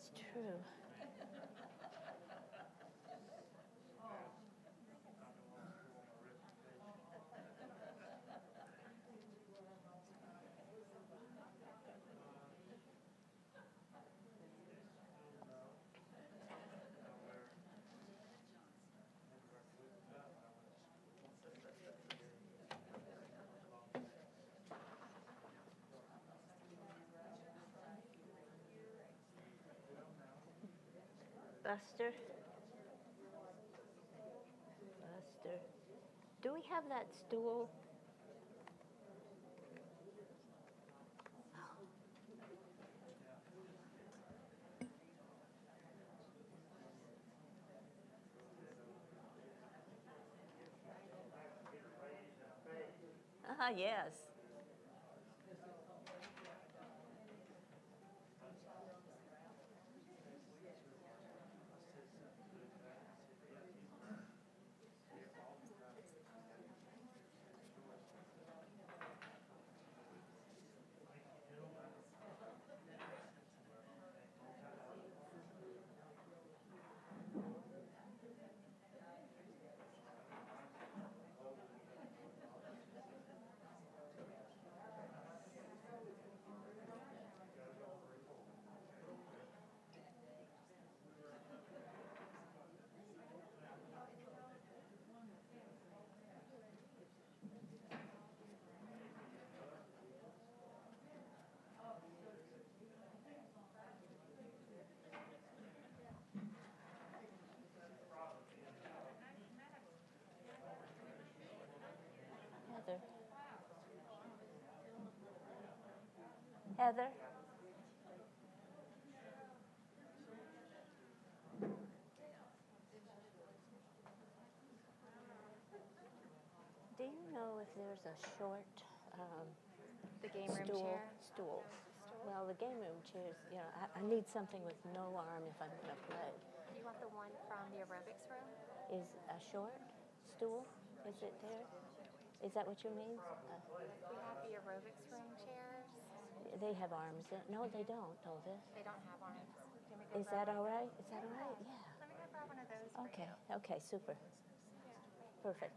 It's true. Buster? Buster. Do we have that stool? Yes. Heather. Heather? Do you know if there's a short The game room chair? stool? Well, the game room chairs, you know, I need something with no arm if I'm going to play. You want the one from the aerobics room? Is a short stool? Is it there? Is that what you mean? We have the aerobics room chairs. They have arms. No, they don't, do they? They don't have arms. Can we go Is that grab all one? right? Is that all right? Yeah. Let me go grab one of those for Okay. you. Okay, super. Perfect.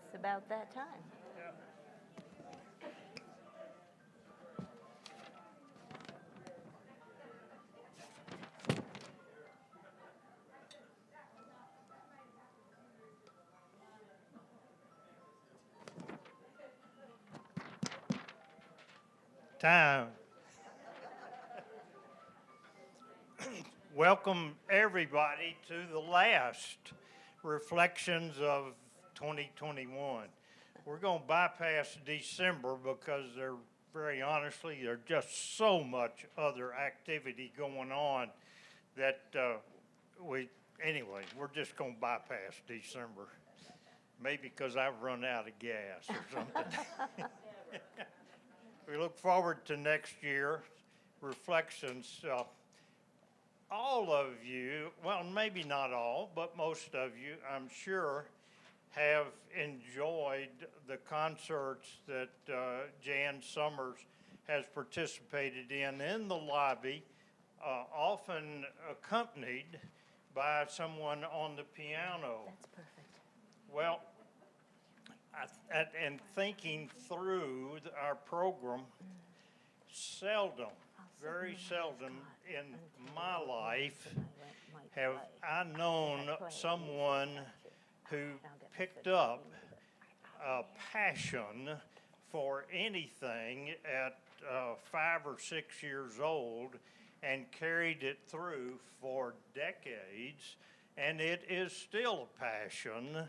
It's about that time. Time. Welcome everybody to the last reflections of 2021. We're going to bypass December because very honestly, there's just so much other activity going on that we're just going to bypass December. Maybe because I've run out of gas or something. We look forward to next year, reflections. All of you, well, maybe not all, but most of you, I'm sure, have enjoyed the concerts that Jan Summers has participated in the lobby, often accompanied by someone on the piano. That's perfect. Well, and thinking through our program, very seldom in my life have I known someone who picked up a passion for anything at 5 or 6 years old and carried it through for decades, and it is still a passion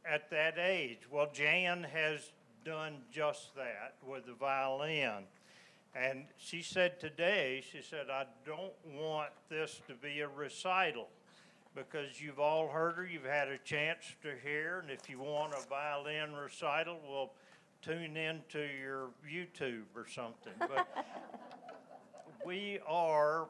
at that age. Well, Jan has done just that with the violin. And she said today, I don't want this to be a recital because you've all heard her, you've had a chance to hear, and if you want a violin recital, we'll tune into your YouTube or something. But we are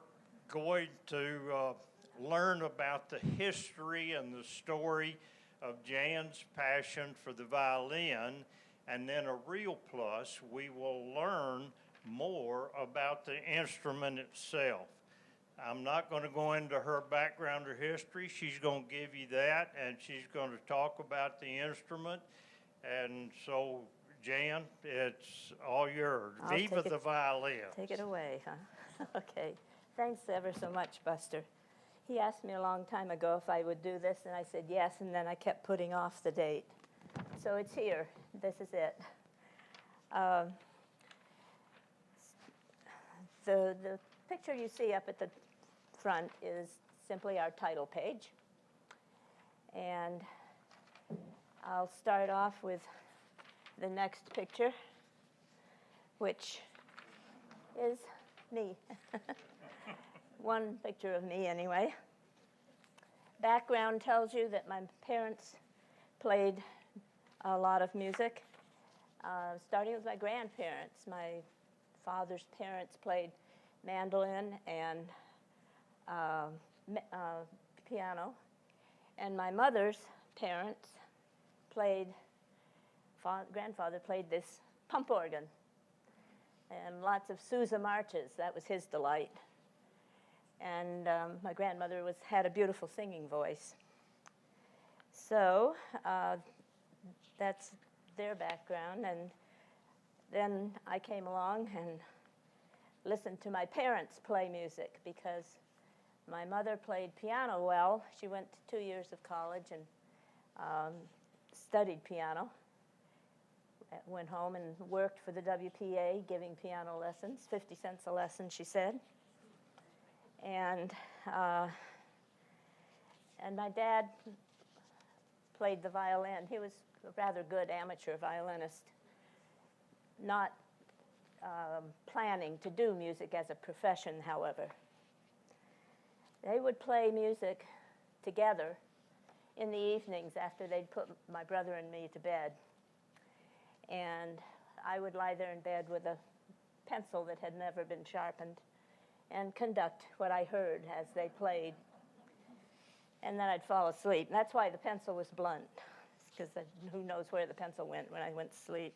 going to learn about the history and the story of Jan's passion for the violin, and then a real plus, we will learn more about the instrument itself. I'm not going to go into her background or history. She's going to give you that, and she's going to talk about the instrument. And so, Jan, it's all yours. Viva the violin. Take it away, huh? Okay. Thanks ever so much, Buster. He asked me a long time ago if I would do this, and I said yes, and then I kept putting off the date. So it's here. This is it. The picture you see up at the front is simply our title page. And I'll start off with the next picture, which is me. One picture of me, anyway. Background tells you that my parents played a lot of music, starting with my grandparents. My father's parents played mandolin and piano, and my mother's parents played, grandfather played this pump organ, and lots of Sousa marches. That was his delight. And my grandmother had a beautiful singing voice. So that's their background, and then I came along and listened to my parents play music, because my mother played piano well. She went to 2 years of college and studied piano. Went home and worked for the WPA, giving piano lessons, 50 cents a lesson, she said. And my dad played the violin. He was a rather good amateur violinist, not planning to do music as a profession, however. They would play music together in the evenings after they'd put my brother and me to bed. And I would lie there in bed with a pencil that had never been sharpened and conduct what I heard as they played. And then I'd fall asleep. And that's why the pencil was blunt, because who knows where the pencil went when I went to sleep.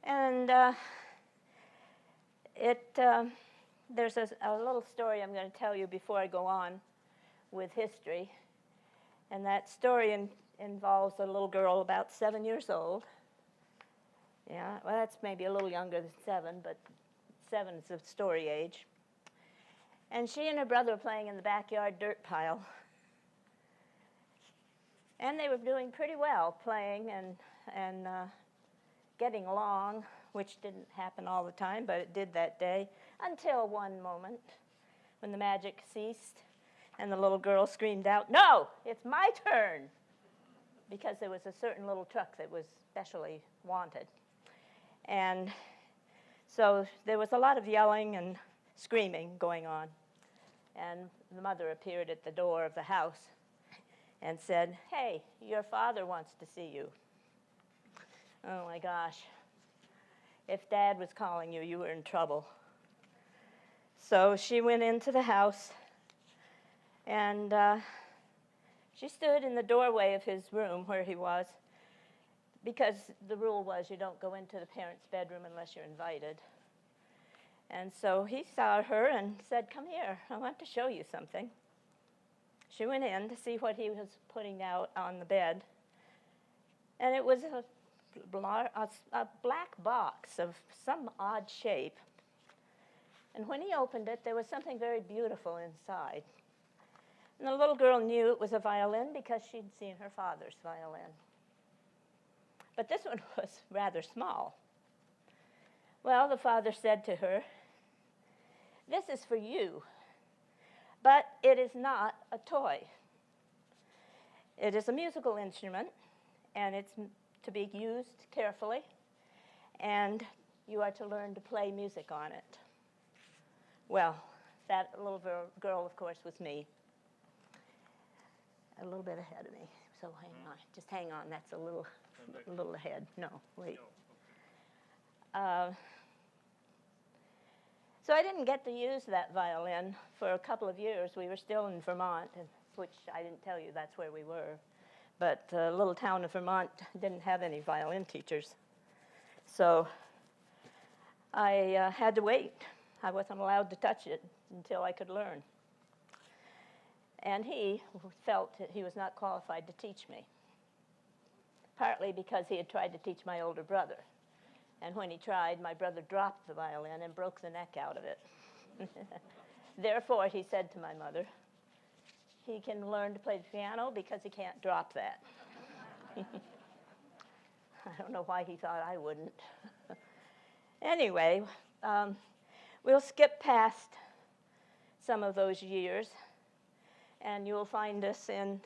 And there's a little story I'm going to tell you before I go on with history. And that story involves a little girl about 7 years old. Yeah, well, that's maybe a little younger than 7, but 7 is the story age. And she and her brother were playing in the backyard dirt pile. And they were doing pretty well, playing and getting along, which didn't happen all the time, but it did that day, until one moment when the magic ceased and the little girl screamed out, "No, it's my turn!" Because there was a certain little truck that was specially wanted. And so there was a lot of yelling and screaming going on. And the mother appeared at the door of the house and said, "Hey, your father wants to see you." Oh my gosh. If Dad was calling you, you were in trouble. So she went into the house, and she stood in the doorway of his room where he was, because the rule was you don't go into the parents' bedroom unless you're invited. And so he saw her and said, "Come here, I want to show you something." She went in to see what he was putting out on the bed, and it was a black box of some odd shape. And when he opened it, there was something very beautiful inside. And the little girl knew it was a violin because she'd seen her father's violin. But this one was rather small. Well, the father said to her, "This is for you, but it is not a toy. It is a musical instrument, and it's to be used carefully, and you are to learn to play music on it." Well, that little girl, of course, was me. a little bit ahead of me. So hang on, just hang on. That's a little ahead. No, wait. So I didn't get to use that violin for a couple of years. We were still in Vermont, which I didn't tell you that's where we were. But the little town of Vermont didn't have any violin teachers. So I had to wait. I wasn't allowed to touch it until I could learn. And he felt that he was not qualified to teach me, partly because he had tried to teach my older brother. And when he tried, my brother dropped the violin and broke the neck out of it. Therefore, he said to my mother, he can learn to play the piano because he can't drop that. I don't know why he thought I wouldn't. Anyway, we'll skip past some of those years, and you'll find us in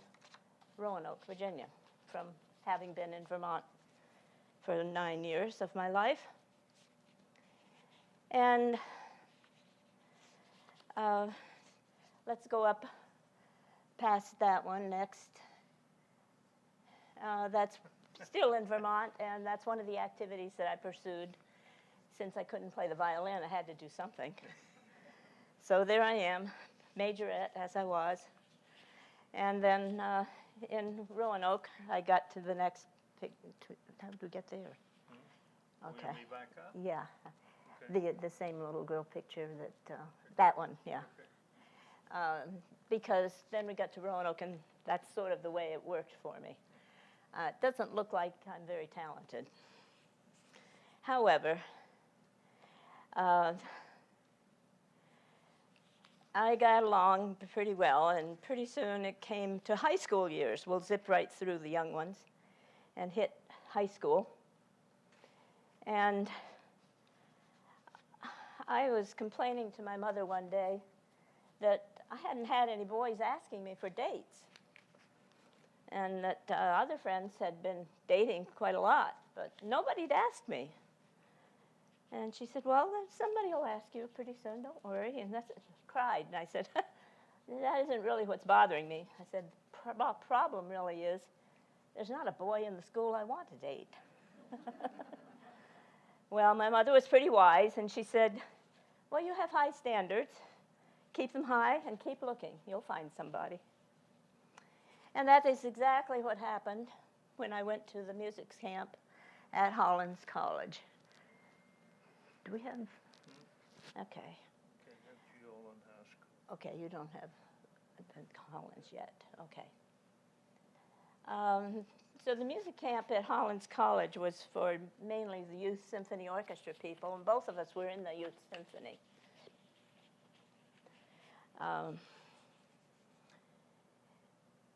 Roanoke, Virginia, from having been in Vermont for 9 years of my life. And let's go up past that one next. That's still in Vermont, and that's one of the activities that I pursued. Since I couldn't play the violin, I had to do something. So there I am, majorette as I was. And then in Roanoke, I got to the next how did we get there? Okay. Will you be back up? Yeah. Okay. The same little girl picture that one, yeah. Because then we got to Roanoke, and that's sort of the way it worked for me. It doesn't look like I'm very talented. However, I got along pretty well, and pretty soon it came to high school years. We'll zip right through the young ones and hit high school. And I was complaining to my mother one day that I hadn't had any boys asking me for dates, and that other friends had been dating quite a lot, but nobody'd asked me. And she said, well, then somebody will ask you pretty soon, don't worry. And I cried, and I said, that isn't really what's bothering me. I said, the problem really is there's not a boy in the school I want to date. Well, my mother was pretty wise, and she said, well, you have high standards. Keep them high and keep looking. You'll find somebody. And that is exactly what happened when I went to the music camp at Hollins College. Do we have? Okay. Okay, you don't have Hollins yet. Okay. So the music camp at Hollins College was for mainly the youth symphony orchestra people, and both of us were in the youth symphony.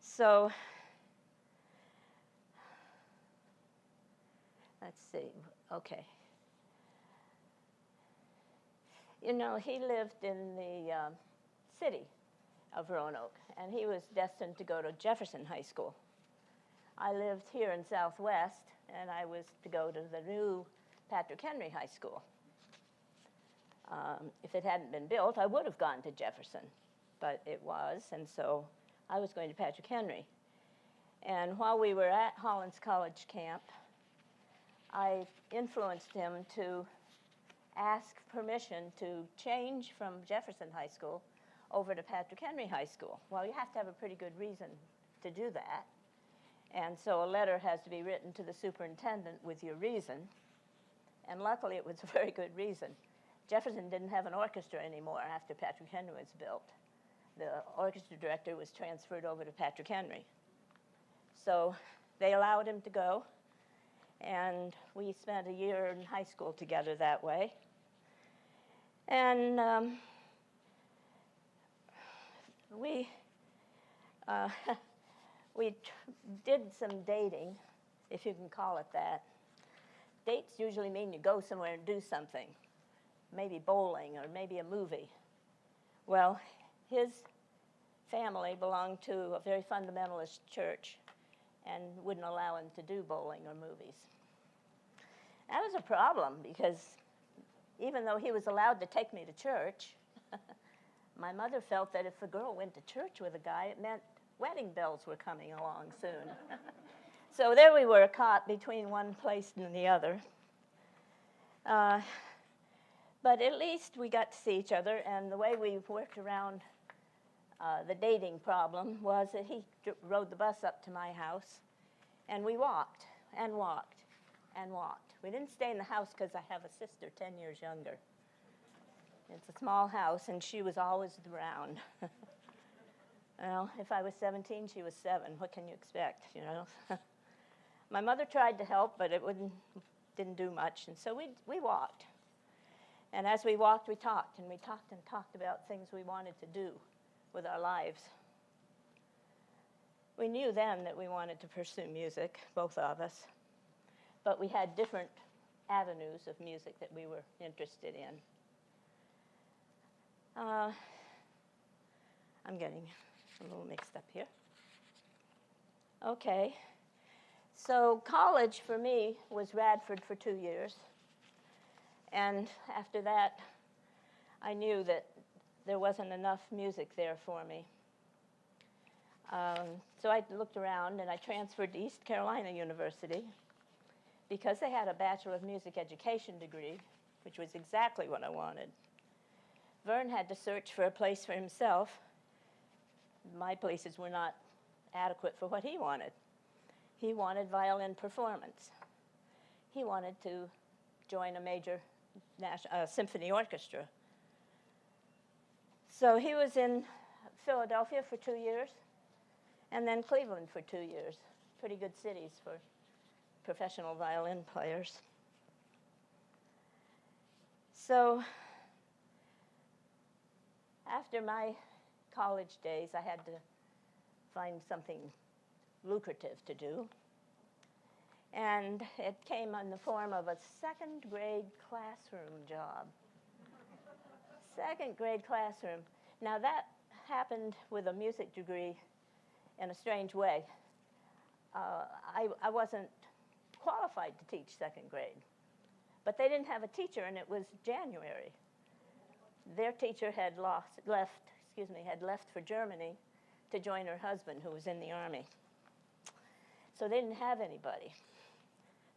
So let's see. Okay. You know, he lived in the city of Roanoke, and he was destined to go to Jefferson High School. I lived here in Southwest, and I was to go to the new Patrick Henry High School. If it hadn't been built, I would have gone to Jefferson, but it was, and so I was going to Patrick Henry. And while we were at Hollins College camp, I influenced him to ask permission to change from Jefferson High School over to Patrick Henry High School. Well, you have to have a pretty good reason to do that. And so a letter has to be written to the superintendent with your reason. And luckily, it was a very good reason. Jefferson didn't have an orchestra anymore after Patrick Henry was built. The orchestra director was transferred over to Patrick Henry. So they allowed him to go, and we spent a year in high school together that way. And we did some dating, if you can call it that. Dates usually mean you go somewhere and do something, maybe bowling or maybe a movie. Well, his family belonged to a very fundamentalist church and wouldn't allow him to do bowling or movies. That was a problem because even though he was allowed to take me to church, my mother felt that if a girl went to church with a guy, it meant wedding bells were coming along soon. So there we were, caught between one place and the other. But at least we got to see each other, and the way we worked around the dating problem was that he rode the bus up to my house, and we walked and walked and walked. We didn't stay in the house because I have a sister 10 years younger. It's a small house, and she was always around. Well, if I was 17, she was 7. What can you expect, you know? My mother tried to help, but it didn't do much, and so we walked. And as we walked, we talked, and we talked and talked about things we wanted to do with our lives. We knew then that we wanted to pursue music, both of us, but we had different avenues of music that we were interested in. I'm getting a little mixed up here. Okay. So college for me was Radford for 2 years. And after that, I knew that there wasn't enough music there for me. So I looked around and I transferred to East Carolina University because they had a Bachelor of Music Education degree, which was exactly what I wanted. Vern had to search for a place for himself. My places were not adequate for what he wanted. He wanted violin performance. He wanted to join a major symphony orchestra. So he was in Philadelphia for 2 years, and then Cleveland for 2 years. Pretty good cities for professional violin players. So after my college days, I had to find something lucrative to do. And it came in the form of a second grade classroom job. Second grade classroom. Now that happened with a music degree in a strange way. I wasn't qualified to teach second grade, but they didn't have a teacher, and it was January. Their teacher had left for Germany to join her husband, who was in the army. So they didn't have anybody.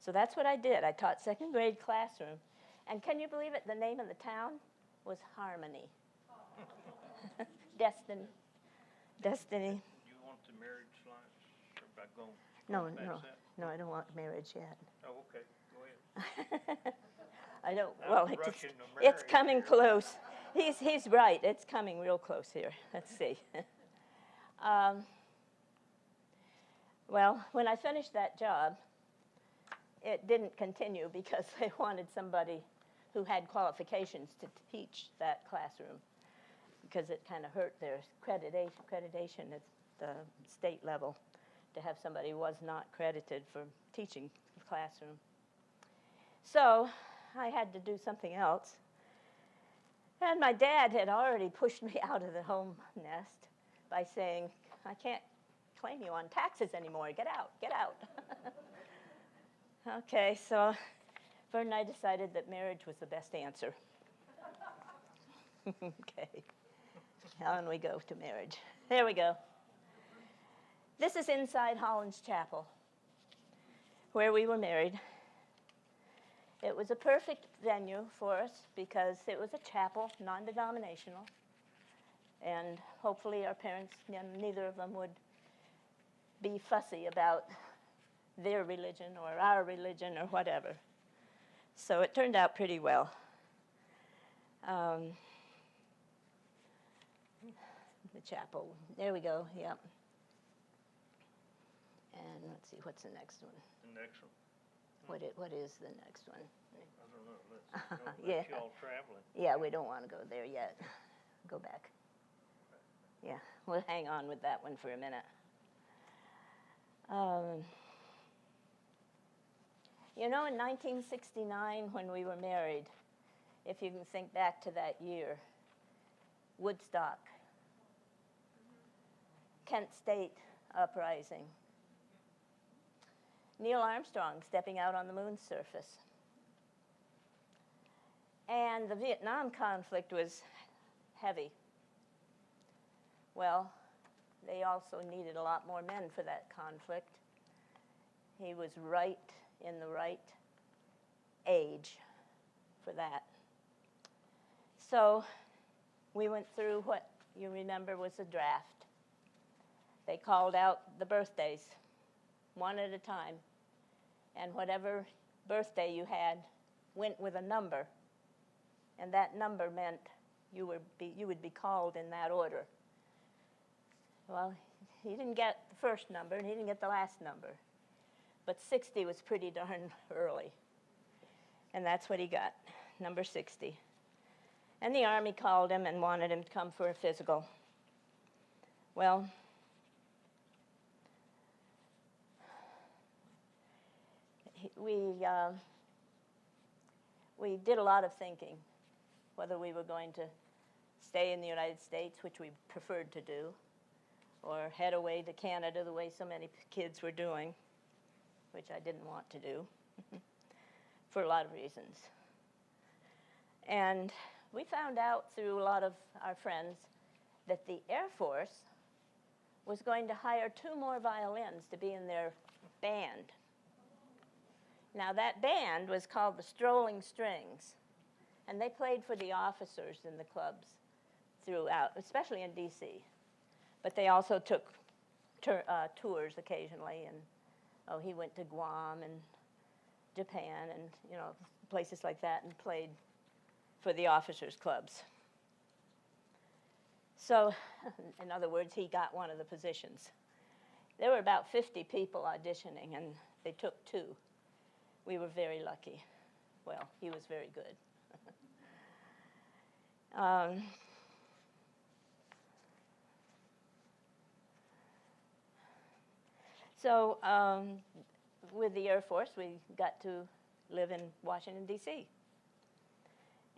So that's what I did. I taught second grade classroom. And can you believe it? The name of the town was Harmony. Destiny. You want the marriage slides? Or about going No, I don't want marriage yet. Oh, okay. Go ahead. I don't. I'm Well, rushing to it's marry coming here. close. He's right. It's coming real close here. Let's see. Well, when I finished that job, it didn't continue because they wanted somebody who had qualifications to teach that classroom, because it kind of hurt their accreditation at the state level to have somebody who was not credited for teaching the classroom. So I had to do something else. And my dad had already pushed me out of the home nest by saying, I can't claim you on taxes anymore. Get out, get out. Okay, so Vern and I decided that marriage was the best answer. Okay, on we go to marriage. There we go. This is inside Holland's Chapel, where we were married. It was a perfect venue for us because it was a chapel, non-denominational, and hopefully our parents, neither of them would be fussy about their religion or our religion or whatever. So it turned out pretty well. The chapel, there we go, yep. And let's see, what's the next one? The next one. What is the next one? I don't know. Let's Yeah. you all traveling. Yeah, we don't want to go there yet. Go back. Yeah, we'll hang on with that one for a minute. You know, in 1969, when we were married, if you can think back to that year, Woodstock, Kent State uprising, Neil Armstrong stepping out on the moon's surface. And the Vietnam conflict was heavy. Well, they also needed a lot more men for that conflict. He was right in the right age for that. So we went through what you remember was a draft. They called out the birthdays, one at a time, and whatever birthday you had went with a number, and that number meant you would be called in that order. Well, he didn't get the first number, and he didn't get the last number, but 60 was pretty darn early, and that's what he got, number 60. And the Army called him and wanted him to come for a physical. Well, we did a lot of thinking, whether we were going to stay in the United States, which we preferred to do, or head away to Canada the way so many kids were doing, which I didn't want to do, for a lot of reasons. And we found out through a lot of our friends that the Air Force was going to hire 2 more violins to be in their band. Now, that band was called the Strolling Strings, and they played for the officers in the clubs throughout, especially in D.C. But they also took tours occasionally, and he went to Guam and Japan and places like that and played for the officers' clubs. So, in other words, he got one of the positions. There were about 50 people auditioning, and they took 2. We were very lucky. Well, he was very good. So with the Air Force, we got to live in Washington, D.C.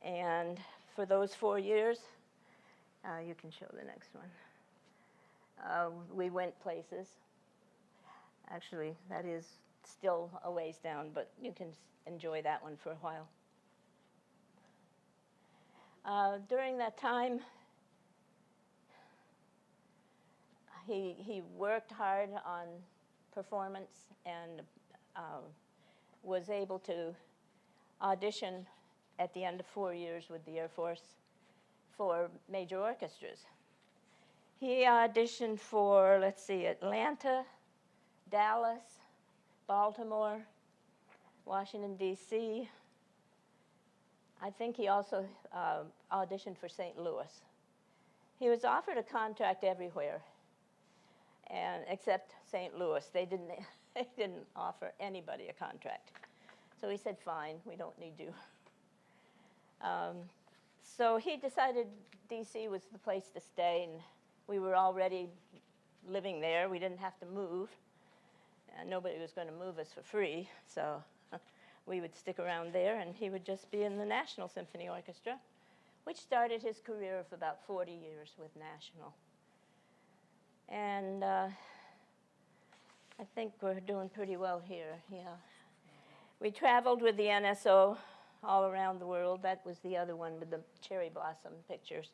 And for those 4 years, you can show the next one. We went places. Actually, that is still a ways down, but you can enjoy that one for a while. During that time, he worked hard on performance and was able to audition at the end of 4 years with the Air Force for major orchestras. He auditioned for, let's see, Atlanta, Dallas, Baltimore, Washington, D.C. I think he also auditioned for St. Louis. He was offered a contract everywhere, and except St. Louis. They didn't offer anybody a contract. So he said, fine, we don't need you. So he decided D.C. was the place to stay, and we were already living there. We didn't have to move. Nobody was going to move us for free, so we would stick around there, and he would just be in the National Symphony Orchestra, which started his career of about 40 years with National. And I think we're doing pretty well here, yeah. We traveled with the NSO all around the world. That was the other one with the cherry blossom pictures.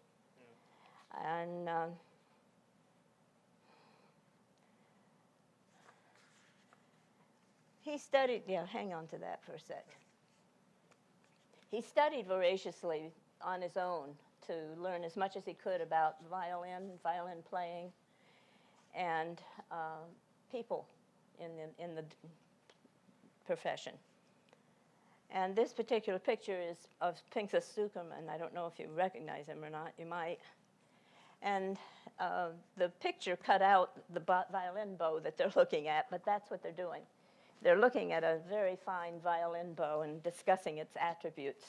Yeah. And he studied, hang on to that for a sec. He studied voraciously on his own to learn as much as he could about violin playing, and people in the profession. And this particular picture is of Pinchas Zuckerman. I don't know if you recognize him or not. You might. And the picture cut out the violin bow that they're looking at, but that's what they're doing. They're looking at a very fine violin bow and discussing its attributes.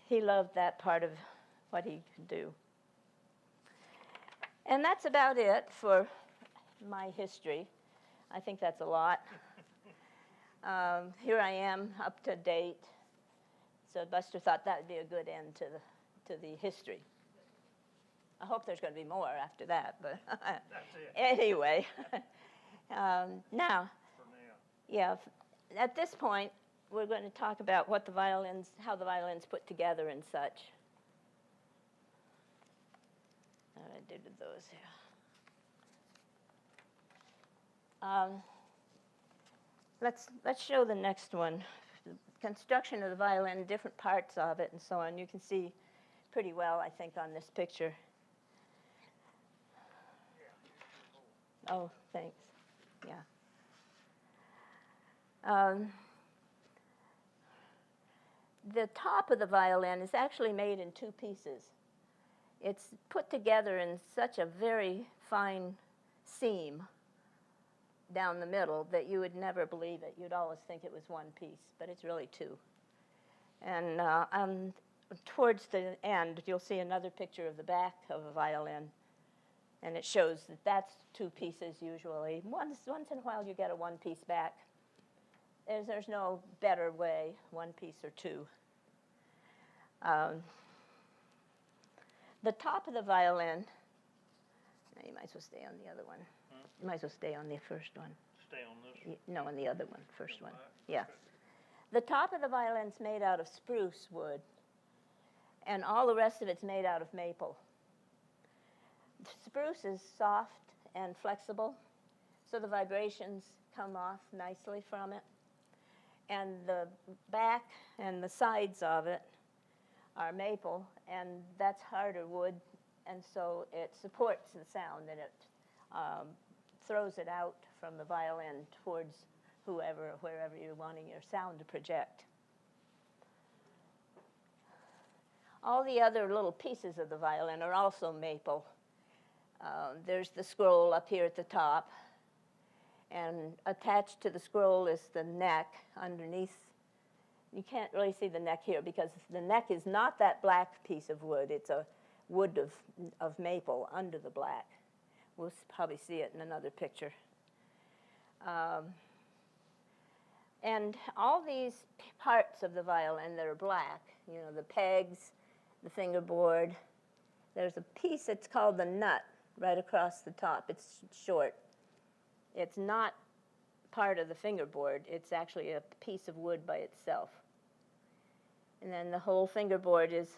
He loved that part of what he could do. And that's about it for my history. I think that's a lot. Here I am, up to date. So Buster thought that would be a good end to the history. I hope there's going to be more after that, but anyway. Now, yeah, at this point, we're going to talk about how the violins put together and such. What I did with those here. Let's show the next one. Construction of the violin, different parts of it, and so on. You can see pretty well, I think, on this picture. Oh, thanks. Yeah. The top of the violin is actually made in two pieces. It's put together in such a very fine seam down the middle that you would never believe it. You'd always think it was one piece, but it's really two. And towards the end, you'll see another picture of the back of a violin, and it shows that that's two pieces usually. Once in a while, you get a one-piece back. There's no better way, one piece or two. The top of the violin, you might as well stay on the other one. You might as well stay on the first one. Stay on this one? No, on the other one, first one. Yeah. The top of the violin's made out of spruce wood, and all the rest of it's made out of maple. Spruce is soft and flexible, so the vibrations come off nicely from it. And the back and the sides of it are maple, and that's harder wood, and so it supports the sound, and it throws it out from the violin towards whoever or wherever you're wanting your sound to project. All the other little pieces of the violin are also maple. There's the scroll up here at the top, and attached to the scroll is the neck underneath. You can't really see the neck here because the neck is not that black piece of wood. It's a wood of maple under the black. We'll probably see it in another picture. And all these parts of the violin that are black, you know, the pegs, the fingerboard, there's a piece that's called the nut right across the top. It's short. It's not part of the fingerboard. It's actually a piece of wood by itself. And then the whole fingerboard is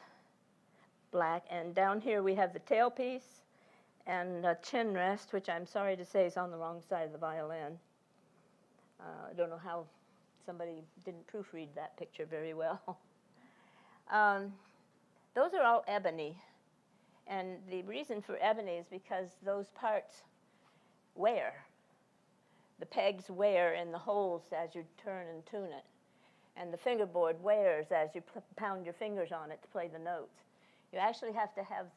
black. And down here we have the tailpiece and a chin rest, which I'm sorry to say is on the wrong side of the violin. I don't know how somebody didn't proofread that picture very well. Those are all ebony. And the reason for ebony is because those parts wear. The pegs wear in the holes as you turn and tune it. And the fingerboard wears as you pound your fingers on it to play the notes. You actually have to have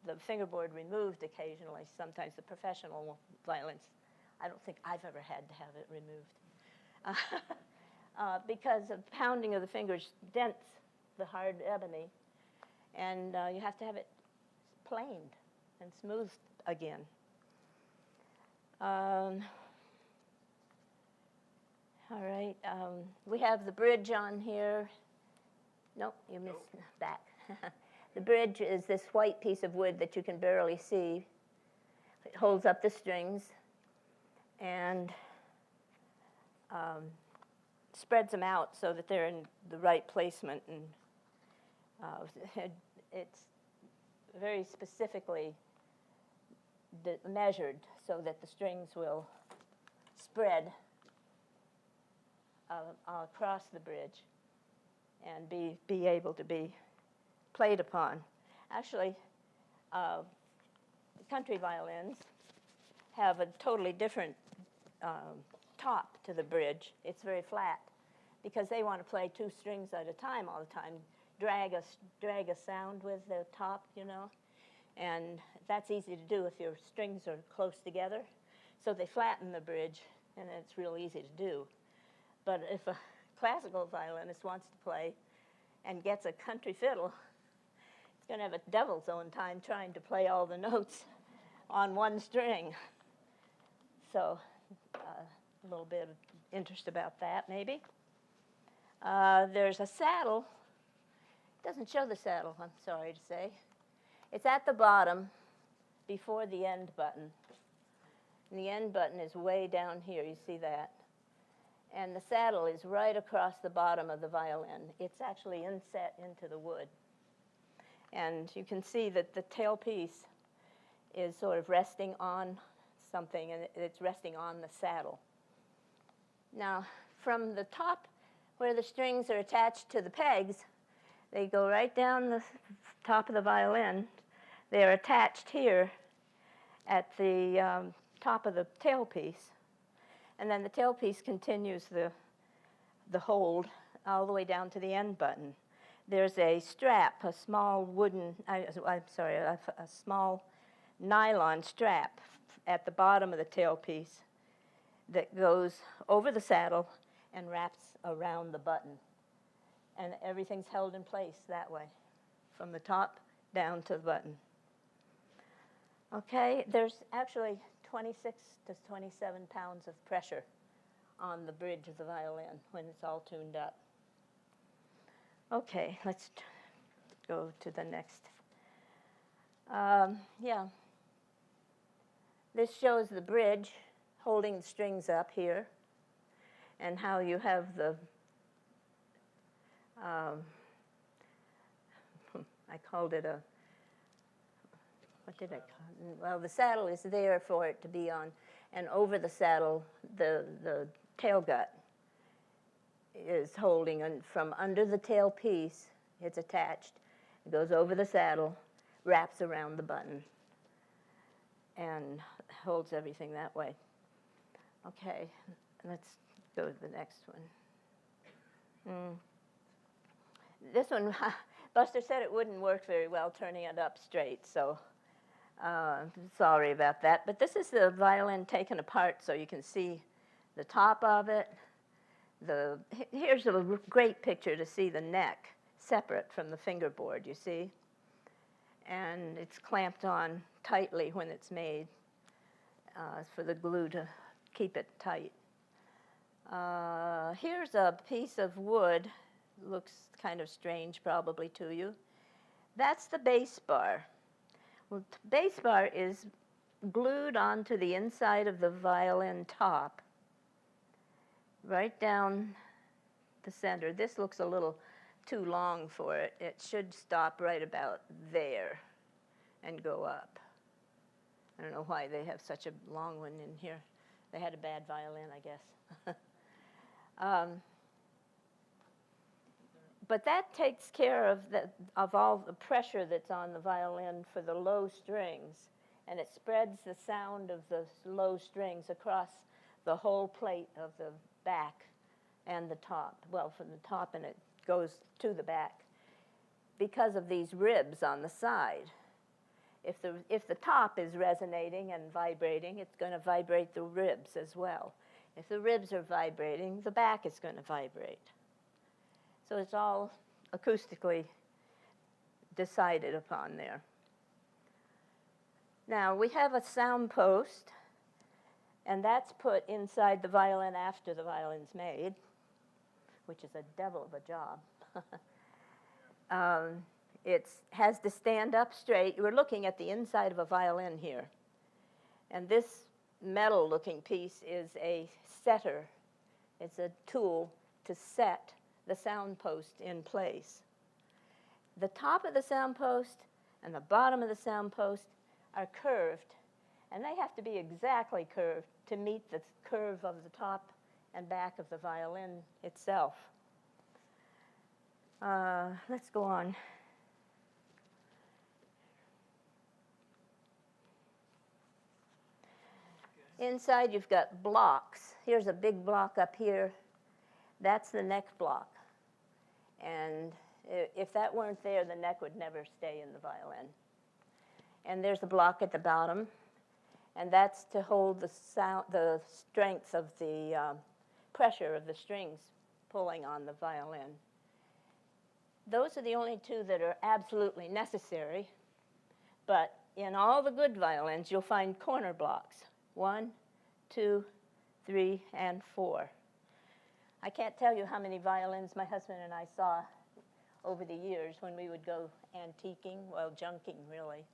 the fingerboard removed occasionally. Sometimes the professional violins, I don't think I've ever had to have it removed. Because the pounding of the fingers dents the hard ebony. And you have to have it planed and smoothed again. All right, we have the bridge on here. Nope, you missed back. The bridge is this white piece of wood that you can barely see. It holds up the strings and spreads them out so that they're in the right placement. And it's very specifically measured so that the strings will spread across the bridge and be able to be played upon. Actually, country violins have a totally different top to the bridge. It's very flat because they want to play two strings at a time all the time, drag a sound with the top, you know, and that's easy to do if your strings are close together. So they flatten the bridge, and it's real easy to do. But if a classical violinist wants to play and gets a country fiddle, it's going to have a devil's own time trying to play all the notes on one string. So a little bit of interest about that, maybe. There's a saddle. It doesn't show the saddle, I'm sorry to say. It's at the bottom before the end button. And the end button is way down here. You see that? And the saddle is right across the bottom of the violin. It's actually inset into the wood. And you can see that the tailpiece is sort of resting on something, and it's resting on the saddle. Now, from the top where the strings are attached to the pegs, they go right down the top of the violin. They're attached here at the top of the tailpiece. And then the tailpiece continues the hold all the way down to the end button. There's a strap, a small wooden, a small nylon strap at the bottom of the tailpiece that goes over the saddle and wraps around the button. And everything's held in place that way, from the top down to the button. Okay, there's actually 26 to 27 pounds of pressure on the bridge of the violin when it's all tuned up. Okay, let's go to the next. This shows the bridge holding the strings up here, and how you have the, I called it a, what did I call it? Well, the saddle is there for it to be on, and over the saddle, the tail gut is holding, and from under the tail piece, it's attached. It goes over the saddle, wraps around the button, and holds everything that way. Okay, let's go to the next one. This one, Buster said it wouldn't work very well turning it up straight, so sorry about that. But this is the violin taken apart so you can see the top of it. Here's a great picture to see the neck separate from the fingerboard, you see? And it's clamped on tightly when it's made for the glue to keep it tight. Here's a piece of wood. Looks kind of strange probably to you. That's the bass bar. Well, the bass bar is glued onto the inside of the violin top, right down the center. This looks a little too long for it. It should stop right about there and go up. I don't know why they have such a long one in here. They had a bad violin, I guess. But that takes care of all the pressure that's on the violin for the low strings, and it spreads the sound of the low strings across the whole plate of the back and the top. Well, from the top, and it goes to the back because of these ribs on the side. If the top is resonating and vibrating, it's going to vibrate the ribs as well. If the ribs are vibrating, the back is going to vibrate. So it's all acoustically decided upon there. Now, we have a sound post, and that's put inside the violin after the violin's made, which is a devil of a job. It has to stand up straight. We're looking at the inside of a violin here. And this metal-looking piece is a setter. It's a tool to set the sound post in place. The top of the sound post and the bottom of the sound post are curved, and they have to be exactly curved to meet the curve of the top and back of the violin itself. Let's go on. Inside, you've got blocks. Here's a big block up here. That's the neck block. And if that weren't there, the neck would never stay in the violin. And there's a block at the bottom, and that's to hold the strength of the pressure of the strings pulling on the violin. Those are the only two that are absolutely necessary, but in all the good violins, you'll find corner blocks. 1, 2, 3, and 4. I can't tell you how many violins my husband and I saw over the years when we would go antiquing, well, junking, really.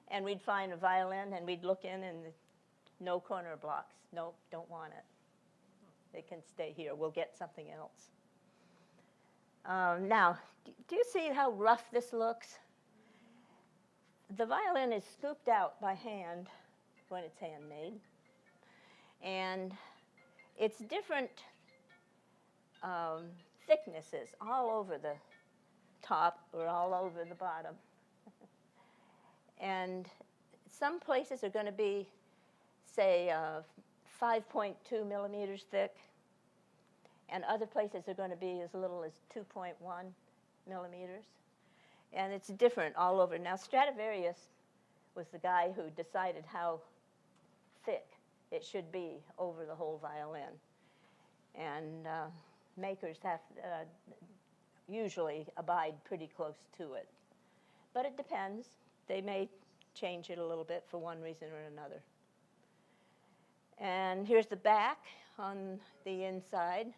And we'd find a violin, and we'd look in, and no corner blocks. Nope, don't want it. It can stay here. We'll get something else. Now, do you see how rough this looks? The violin is scooped out by hand when it's handmade. And it's different thicknesses all over the top or all over the bottom. And some places are going to be, say, 5.2 millimeters thick, and other places are going to be as little as 2.1 millimeters. And it's different all over. Now, Stradivarius was the guy who decided how thick it should be over the whole violin. And makers have usually abide pretty close to it. But it depends. They may change it a little bit for one reason or another. And here's the back on the inside.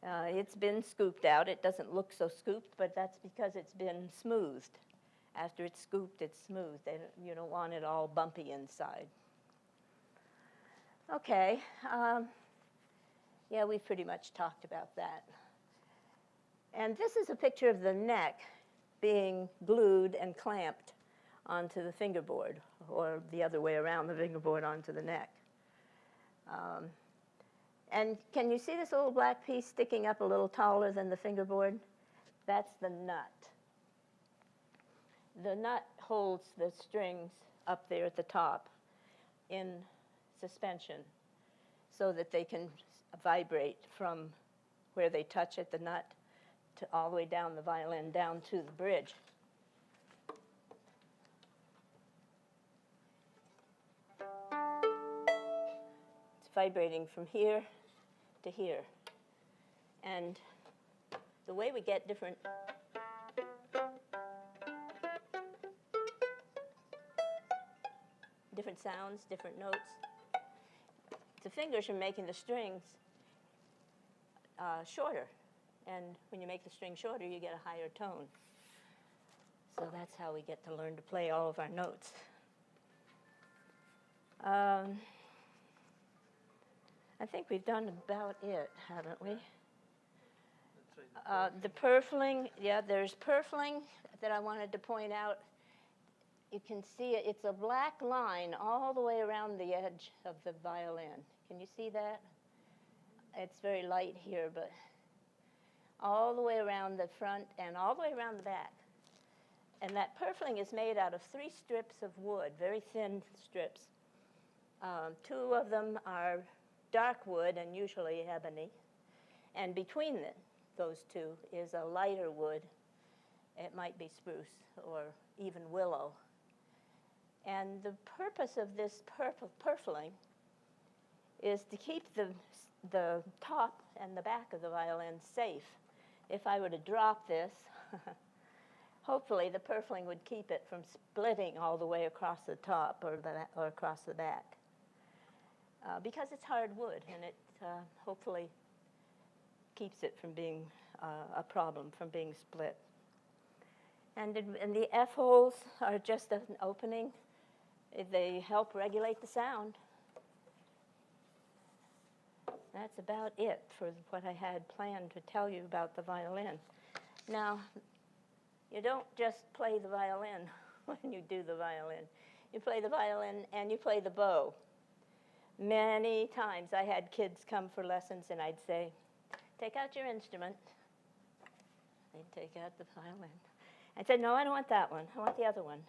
It's been scooped out. It doesn't look so scooped, but that's because it's been smoothed. After it's scooped, it's smooth. You don't want it all bumpy inside. Okay. Yeah, we've pretty much talked about that. And this is a picture of the neck being glued and clamped onto the fingerboard, or the other way around, the fingerboard onto the neck. And can you see this little black piece sticking up a little taller than the fingerboard? That's the nut. The nut holds the strings up there at the top in suspension so that they can vibrate from where they touch at the nut to all the way down the violin, down to the bridge. It's vibrating from here to here. And the way we get different sounds, different notes, the fingers are making the strings shorter. And when you make the string shorter, you get a higher tone. So that's how we get to learn to play all of our notes. I think we've done about it, haven't we? The purfling, yeah, there's purfling that I wanted to point out. You can see it. It's a black line all the way around the edge of the violin. Can you see that? It's very light here, but all the way around the front and all the way around the back. And that purfling is made out of 3 strips of wood, very thin strips. 2 of them are dark wood and usually ebony. And between those 2 is a lighter wood. It might be spruce or even willow. And the purpose of this purfling is to keep the top and the back of the violin safe. If I were to drop this, hopefully the purfling would keep it from splitting all the way across the top or across the back. Because it's hard wood, and it hopefully keeps it from being a problem, from being split. And the F-holes are just an opening. They help regulate the sound. That's about it for what I had planned to tell you about the violin. Now, you don't just play the violin when you do the violin. You play the violin and you play the bow. Many times I had kids come for lessons and I'd say, take out your instrument. They'd take out the violin. I said, no, I don't want that one. I want the other one.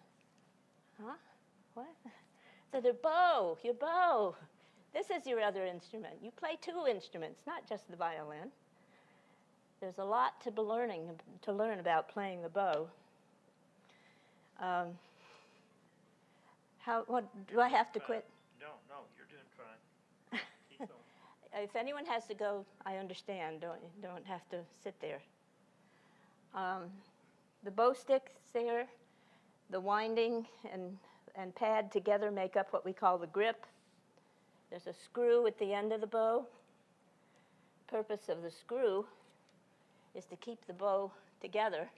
Huh? What? So the bow, your bow. This is your other instrument. You play 2 instruments, not just the violin. There's a lot to learn about playing the bow. What do I have to quit? No, you're doing fine. Keep going. If anyone has to go, I understand. Don't have to sit there. The bow sticks there, the winding and pad together make up what we call the grip. There's a screw at the end of the bow. The purpose of the screw is to keep the bow together.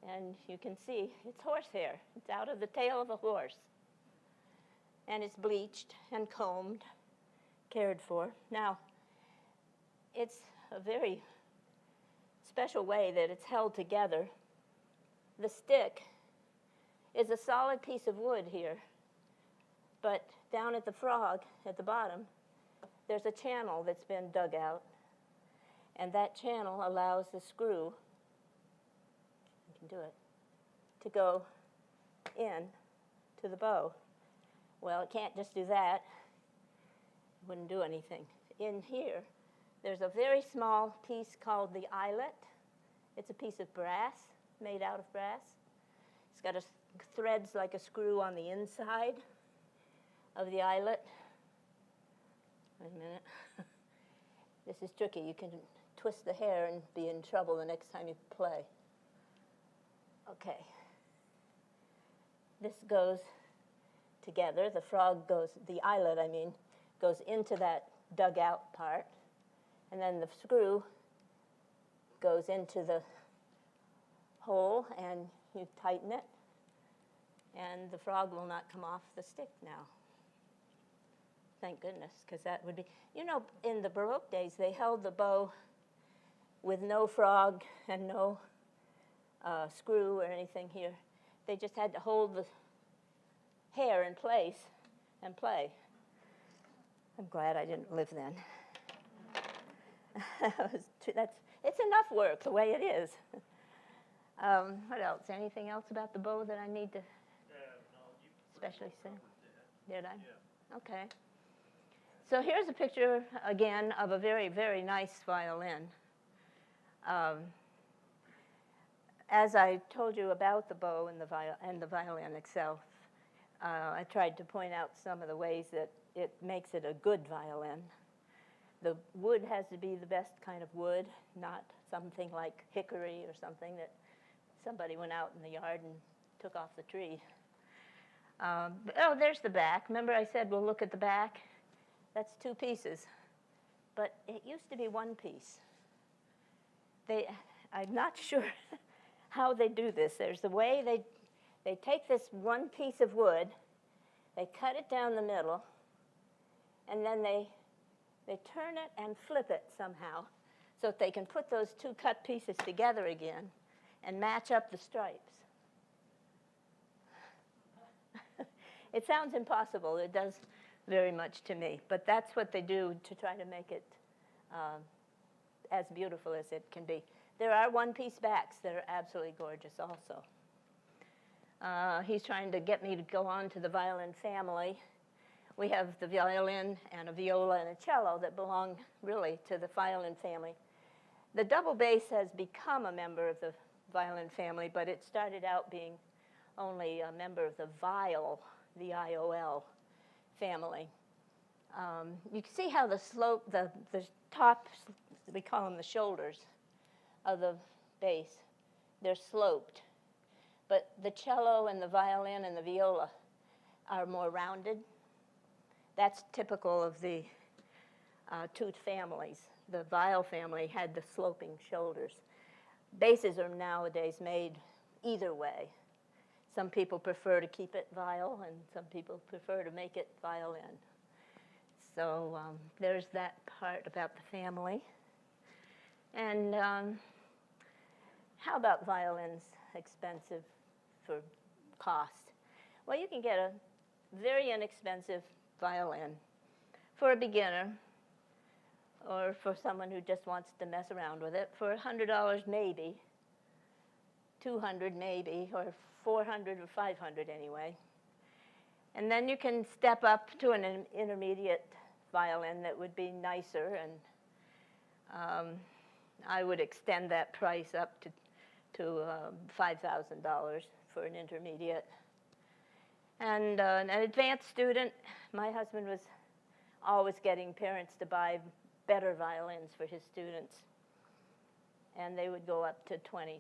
And you can see it's horsehair. It's out of the tail of a horse. And it's bleached and combed, cared for. Now, it's a very special way that it's held together. The stick is a solid piece of wood here But down at the frog, at the bottom, there's a channel that's been dug out. And that channel allows the screw, you can do it, to go in to the bow. Well, it can't just do that. It wouldn't do anything. In here, there's a very small piece called the eyelet. It's a piece of brass, made out of brass. It's got threads like a screw on the inside of the eyelet. Wait a minute. This is tricky. You can twist the hair and be in trouble the next time you play. Okay. This goes together. The frog goes, the eyelet, I mean, goes into that dug out part. And then the screw goes into the hole and you tighten it. And the frog will not come off the stick now. Thank goodness, because that would be, you know, in the Baroque days, they held the bow with no frog and no screw or anything here. They just had to hold the hair in place and play. I'm glad I didn't live then. It's enough work the way it is. What else? Anything else about the bow that I need to especially say? Did I? Yeah. Okay. So here's a picture, again, of a very, very nice violin. As I told you about the bow and the violin itself, I tried to point out some of the ways that it makes it a good violin. The wood has to be the best kind of wood, not something like hickory or something that somebody went out in the yard and took off the tree. There's the back. Remember I said we'll look at the back? That's two pieces. But it used to be one piece. I'm not sure how they do this. There's a way they take this one piece of wood, they cut it down the middle, and then they turn it and flip it somehow so that they can put those two cut pieces together again and match up the stripes. It sounds impossible. It does very much to me. But that's what they do to try to make it as beautiful as it can be. There are one-piece backs that are absolutely gorgeous also. He's trying to get me to go on to the violin family. We have the violin and a viola and a cello that belong really to the violin family. The double bass has become a member of the violin family, but it started out being only a member of the viol, V-I-O-L family. You can see how the slope, the top, we call them the shoulders of the bass, they're sloped. But the cello and the violin and the viola are more rounded. That's typical of the two families. The viol family had the sloping shoulders. Basses are nowadays made either way. Some people prefer to keep it viol, and some people prefer to make it violin. So there's that part about the family. And how about violins expensive for cost? Well, you can get a very inexpensive violin for a beginner or for someone who just wants to mess around with it for $100 maybe, $200 maybe, or $400 or $500 anyway. And then you can step up to an intermediate violin that would be nicer, and I would extend that price up to $5,000 for an intermediate. And an advanced student, my husband was always getting parents to buy better violins for his students. And they would go up to $20,000.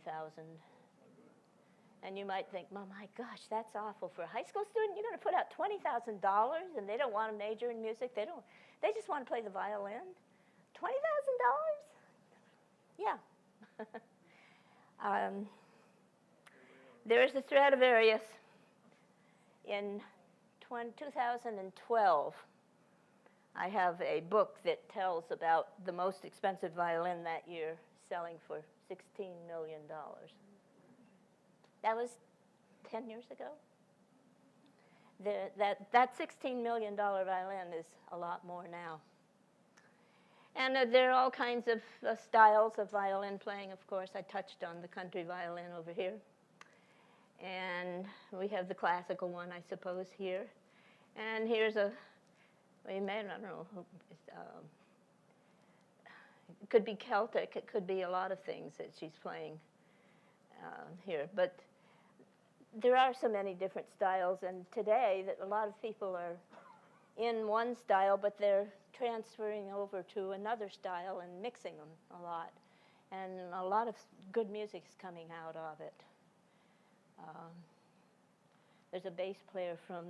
And you might think, oh my gosh, that's awful. For a high school student, you're going to put out $20,000 and they don't want to major in music. They just want to play the violin. $20,000? Yeah. There's the Stradivarius. In 2012, I have a book that tells about the most expensive violin that year, selling for $16 million. That was 10 years ago. that $16 million violin is a lot more now. And there are all kinds of styles of violin playing, of course. I touched on the country violin over here. And we have the classical one, I suppose, here. And here's a, well, you may, I don't know, it could be Celtic, it could be a lot of things that she's playing here. But there are so many different styles, and today that a lot of people are in one style, but they're transferring over to another style and mixing them a lot. And a lot of good music is coming out of it. There's a bass player from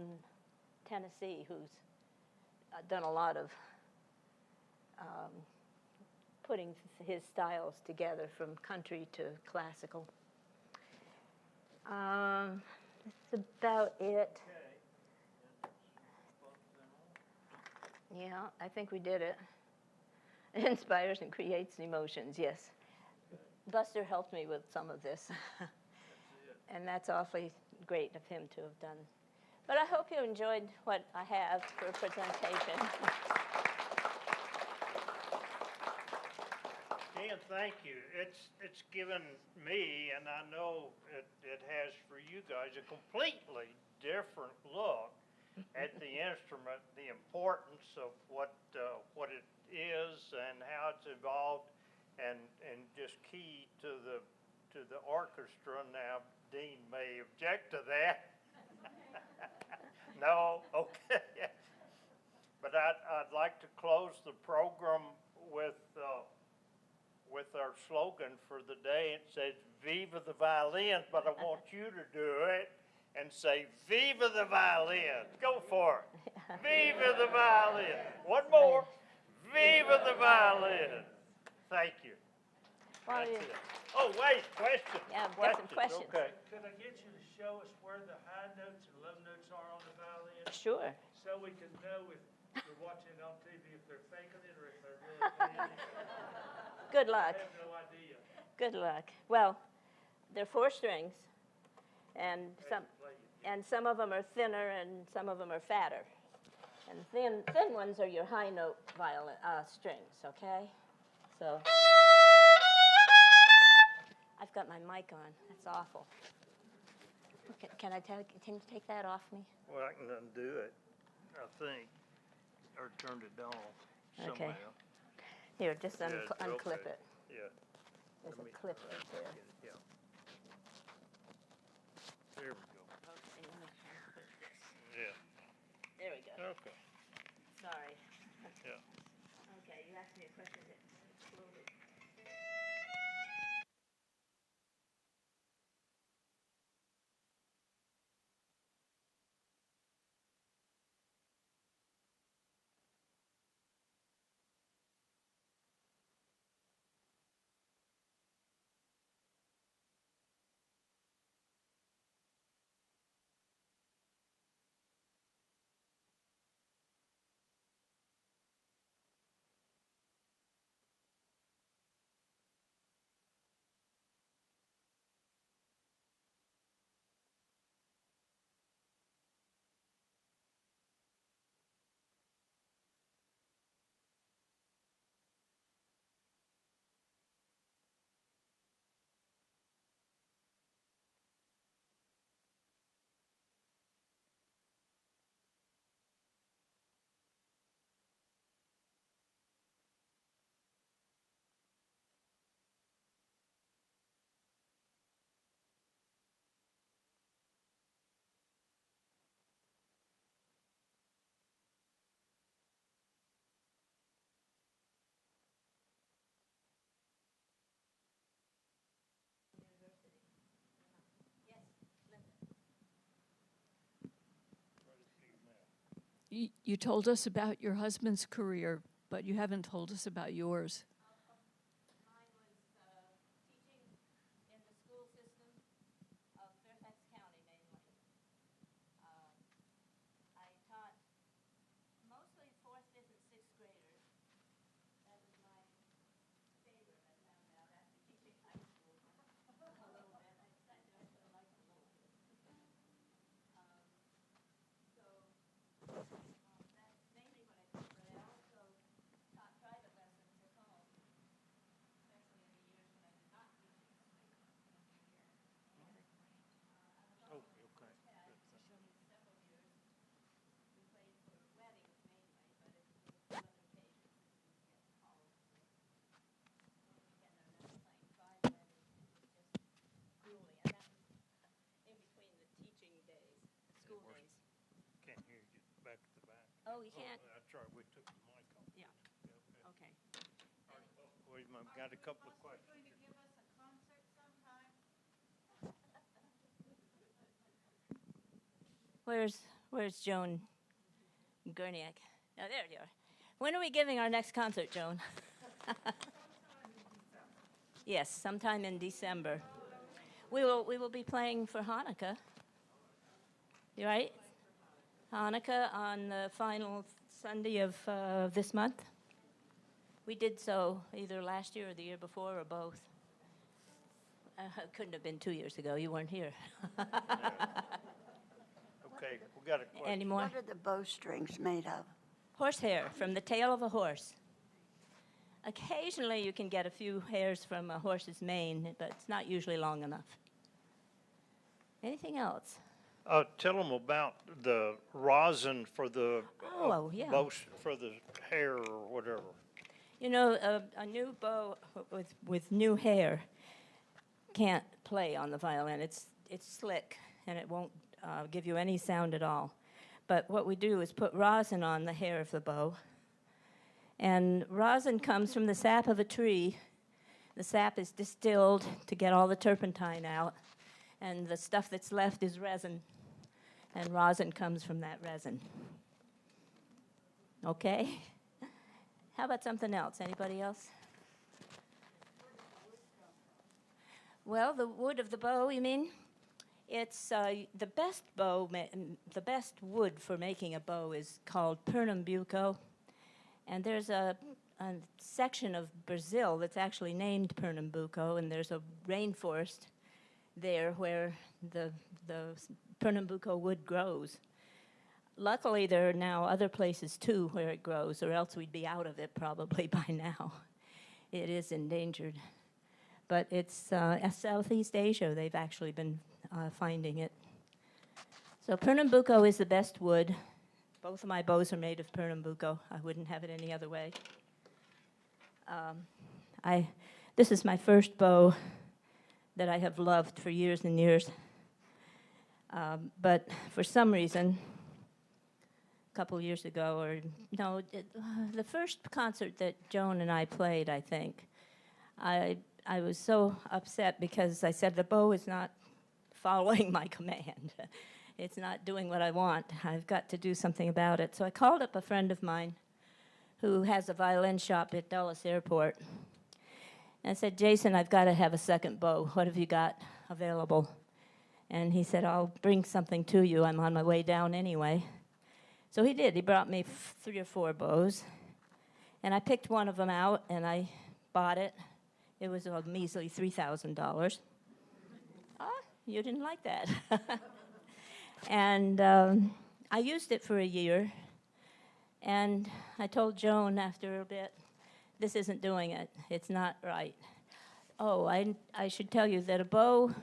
Tennessee who's done a lot of putting his styles together from country to classical. That's about it. Yeah, I think we did it. It inspires and creates emotions, yes. Buster helped me with some of this. And that's awfully great of him to have done. But I hope you enjoyed what I have for a presentation. Dan, thank you. It's given me, and I know it has for you guys, a completely different look at the instrument, the importance of what it is and how it's evolved, and just key to the orchestra. Now, Dean may object to that. No, okay. But I'd like to close the program with our slogan for the day. It says "Viva the Violin," but I want you to do it and say "Viva the Violin." Go for it. Viva the violin. One more. Viva the violin. Thank you. Well, That's it. Oh, wait, question. Yeah, I've got some questions. Okay. Could I get you to show us where the high notes and low notes are on the violin? Sure. So we can know if you're watching it on TV, if they're faking it or if they're really playing it. Good luck. I have no idea. Good luck. Well, they're 4 strings, and some of them are thinner and some of them are fatter. And thin ones are your high note violin strings. Okay, so I've got my mic on. That's awful. Can you take that off me? Well, I can undo it, I think, or turn it on somehow. Okay. Here, just Yeah, it's unclip okay. it. Yeah. There's Let me a clip right there. get it, yeah. There we go. Okay, let me put this. Yeah. There we go. Okay. Sorry. Yeah. Okay, you asked me a question that exploded. You told us about your husband's career, but you haven't told us about yours. Mine was teaching in the school system of Fairfax County mainly. I taught mostly 4th, 5th, and 6th graders. That was my favorite, I found out, after teaching high school a little bit. I decided I liked a little bit. So Oh, you can't? That's right, we took the mic off. Yeah. Okay. We've got a couple of questions. Where's Joan Gurniak? Oh, there you are. When are we giving our next concert, Joan? Yes, sometime in December. We will be playing for Hanukkah. You right? Hanukkah on the final Sunday of this month. We did so either last year or the year before or both. It couldn't have been 2 years ago. You weren't here. Okay, we got a question. Any more? What are the bowstrings made of? Horsehair from the tail of a horse. Occasionally you can get a few hairs from a horse's mane, but it's not usually long enough. Anything else? Tell them about the rosin for the Yeah. for the hair or whatever. You know, a new bow with new hair can't play on the violin. It's slick, and it won't give you any sound at all. But what we do is put rosin on the hair of the bow. And rosin comes from the sap of a tree. The sap is distilled to get all the turpentine out. And the stuff that's left is resin. And rosin comes from that resin. Okay? How about something else? Anybody else? Well, the wood of the bow, you mean? It's the best the best wood for making a bow is called Pernambuco. And there's a section of Brazil that's actually named Pernambuco, and there's a rainforest there where the Pernambuco wood grows. Luckily, there are now other places, too, where it grows, or else we'd be out of it probably by now. It is endangered. But it's Southeast Asia, they've actually been finding it. So Pernambuco is the best wood. Both of my bows are made of Pernambuco. I wouldn't have it any other way. This is my first bow that I have loved for years and years. But for some reason, a couple years ago, the first concert that Joan and I played, I think, I was so upset because I said the bow is not following my command. It's not doing what I want. I've got to do something about it. So I called up a friend of mine who has a violin shop at Dulles Airport. And I said, Jason, I've got to have a second bow. What have you got available? And he said, I'll bring something to you. I'm on my way down anyway. So he did. He brought me 3 or 4 bows. And I picked one of them out, and I bought it. It was a measly $3,000. You didn't like that. And I used it for a year. And I told Joan after a bit, this isn't doing it. It's not right. Oh, I should tell you that a bow,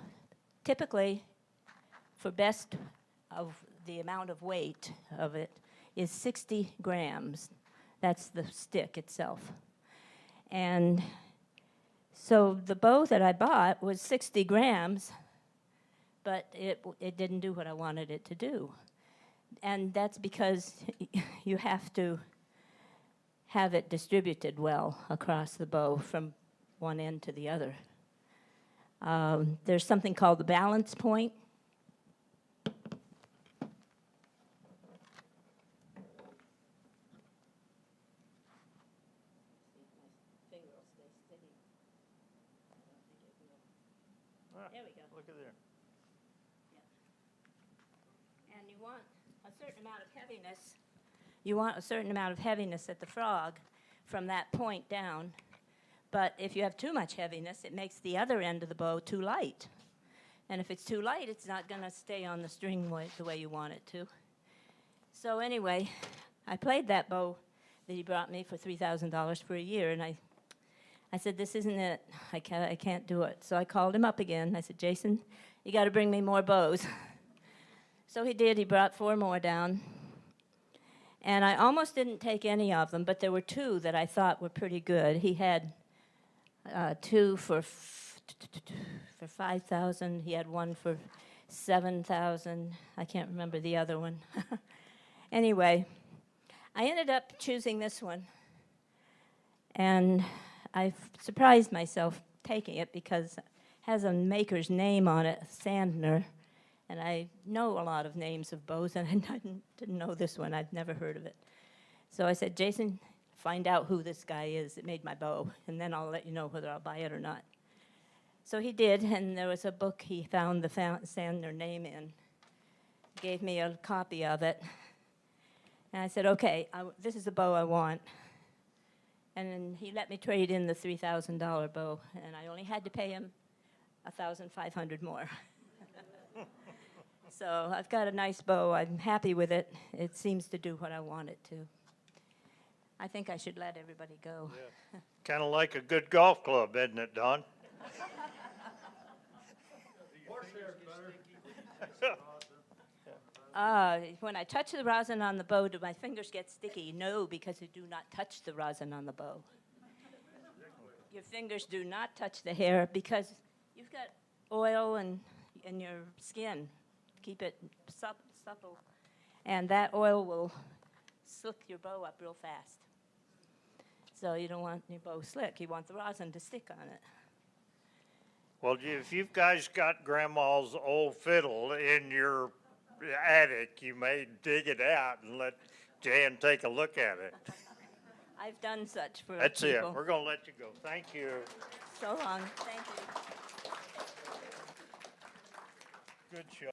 typically, for best of the amount of weight of it, is 60 grams. That's the stick itself. And so the bow that I bought was 60 grams, but it didn't do what I wanted it to do. And that's because you have to have it distributed well across the bow from one end to the other. There's something called the balance point. There we go. Look at there. And you want a certain amount of heaviness. You want a certain amount of heaviness at the frog from that point down. But if you have too much heaviness, it makes the other end of the bow too light. And if it's too light, it's not going to stay on the string the way you want it to. So anyway, I played that bow that he brought me for $3,000 for a year, and I said, this isn't it. I can't do it. So I called him up again. I said, Jason, you got to bring me more bows. So he did. He brought 4 more down. And I almost didn't take any of them, but there were 2 that I thought were pretty good. He had 2 for $5,000. He had 1 for $7,000. I can't remember the other one. Anyway, I ended up choosing this one, and I surprised myself taking it because it has a maker's name on it, Sandner, and I know a lot of names of bows, and I didn't know this one. I'd never heard of it. So I said, Jason, find out who this guy is that made my bow, and then I'll let you know whether I'll buy it or not. So he did, and there was a book he found the Sandner name in. Gave me a copy of it. And I said, okay, this is the bow I want. And then he let me trade in the $3,000 bow, and I only had to pay him $1,500 more. So I've got a nice bow. I'm happy with it. It seems to do what I want it to. I think I should let everybody go. Kind of like a good golf club, isn't it, Don? When I touch the rosin on the bow, do my fingers get sticky? No, because you do not touch the rosin on the bow. Your fingers do not touch the hair because you've got oil in your skin. Keep it supple. And that oil will slick your bow up real fast. So you don't want your bow slick. You want the rosin to stick on it. Well, if you guys got Grandma's old fiddle in your attic, you may dig it out and let Jan take a look at it. I've done such for That's people. it. We're going to let you go. Thank you. So long. Thank you. Good show.